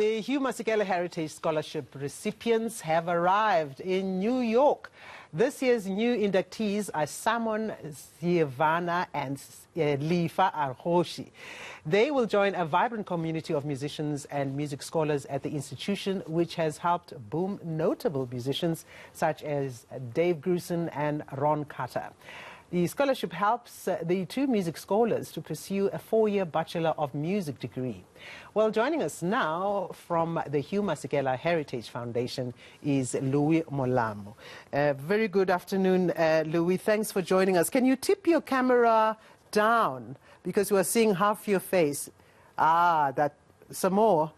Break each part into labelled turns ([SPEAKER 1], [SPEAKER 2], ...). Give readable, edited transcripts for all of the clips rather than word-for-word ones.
[SPEAKER 1] The Hugh Masekela Heritage Scholarship recipients have arrived in New York. This year's new inductees are Simon, Nyivana and Lifa Arosi. They will join a vibrant community of musicians and music scholars at the institution, which has helped boom notable musicians such as Dave Grusin and Ron Carter. The scholarship helps the two music scholars to pursue a 4-year Bachelor of Music degree. Well, joining us now from the Hugh Masekela Heritage Foundation is Louis Molamu. Very good afternoon, Louis. Thanks for joining us. Can you tip your camera down because we are seeing half your face? Some more.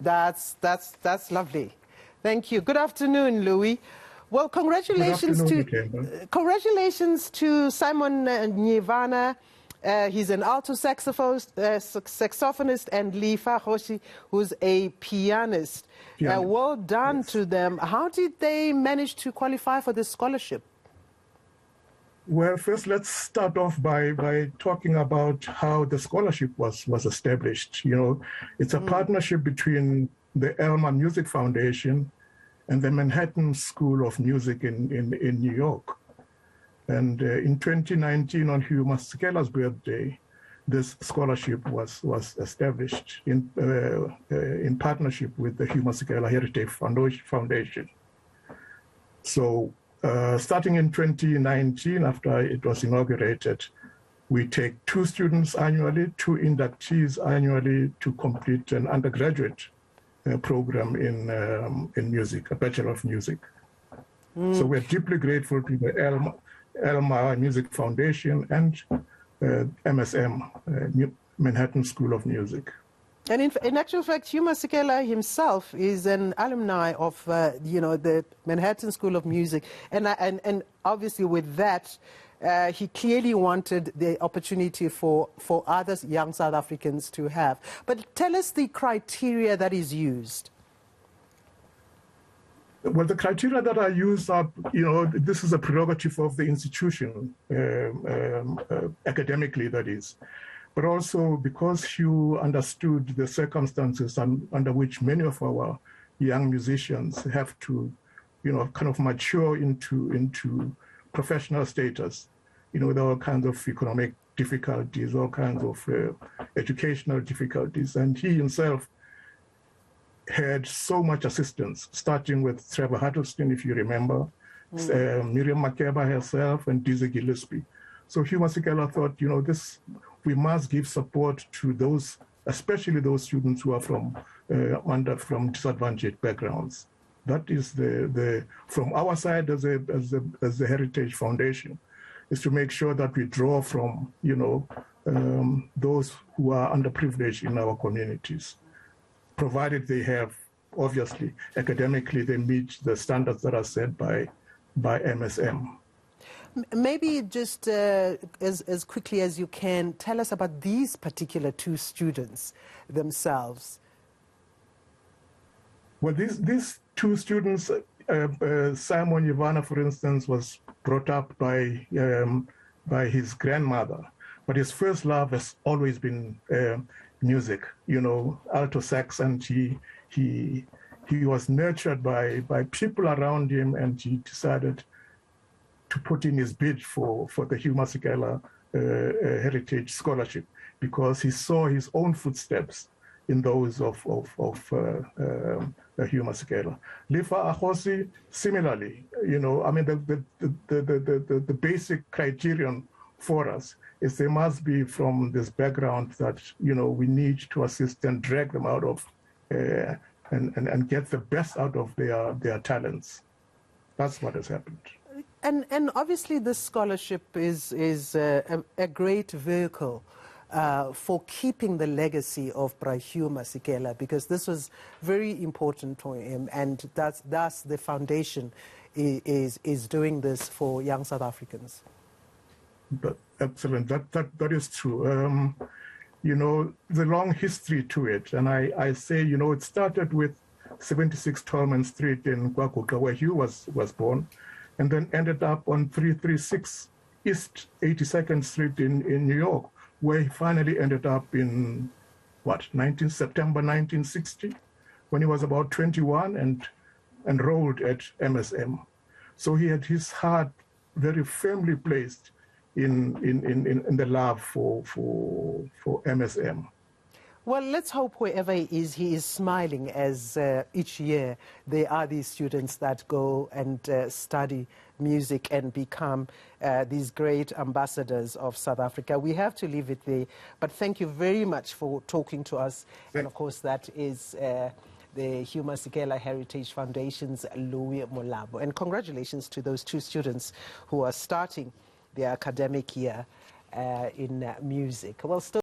[SPEAKER 1] That's lovely. Thank you. Good afternoon, Louis. Well, congratulations to Simon Nyivana. He's an alto saxophonist, and Lifa Arosi, who's a pianist. Well done to them. How did they manage to qualify for this scholarship?
[SPEAKER 2] Well, first let's start off by talking about how the scholarship was established. You know, it's a partnership between the Elma Music Foundation and the Manhattan School of Music in New York. And in 2019, on Hugh Masekela's birthday, this scholarship was established in partnership with the Hugh Masekela Heritage Foundation. So starting in 2019, after it was inaugurated, we take 2 students annually, 2 inductees annually to complete an undergraduate program in music, a Bachelor of Music. So we're deeply grateful to the Elma Music Foundation and MSM, Manhattan School of Music.
[SPEAKER 1] And in actual fact, Hugh Masekela himself is an alumni of the Manhattan School of Music, and obviously with that, he clearly wanted the opportunity for other young South Africans to have. But tell us the criteria that is used.
[SPEAKER 2] Well, the criteria that are used are, this is a prerogative of the institution, academically that is. But also because Hugh understood the circumstances under which many of our young musicians have to, kind of mature into professional status, with all kinds of economic difficulties, all kinds of educational difficulties. And he himself had so much assistance, starting with Trevor Huddleston, if you remember, Miriam Makeba herself, and Dizzy Gillespie. So Hugh Masekela thought, we must give support to those, especially those students who are from disadvantaged backgrounds. That is from our side as the Heritage Foundation, is to make sure that we draw from, those who are underprivileged in our communities, provided they have, obviously, academically, they meet the standards that are set by MSM.
[SPEAKER 1] Maybe just as quickly as you can, tell us about these particular 2 students themselves.
[SPEAKER 2] Well, these 2 students, Simon Nyivana, for instance, was brought up by his grandmother, but his first love has always been music, alto sax, and he was nurtured by people around him, and he decided to put in his bid for the Hugh Masekela Heritage Scholarship because he saw his own footsteps in those of Hugh Masekela. Lifa Arosi, similarly, the basic criterion for us is they must be from this background that, we need to assist and drag them out of and get the best out of their talents. That's what has happened.
[SPEAKER 1] And obviously this scholarship is a great vehicle for keeping the legacy of Hugh Masekela, because this was very important for him, and that's the foundation is doing this for young South Africans.
[SPEAKER 2] Excellent. That is true. The long history to it, and I say, it started with 76 Tolman Street in Kwakuka, where Hugh was born, and then ended up on 336 East 82nd Street in New York, where he finally ended up in September 1960, when he was about 21 and enrolled at MSM. So he had his heart very firmly placed in the love for MSM.
[SPEAKER 1] Well, let's hope wherever he is smiling as each year there are these students that go and study music and become these great ambassadors of South Africa. We have to leave it there, but thank you very much for talking to us. And of course, that is the Hugh Masekela Heritage Foundation's Louis Molamu. And congratulations to those two students who are starting their academic year in music. Well, still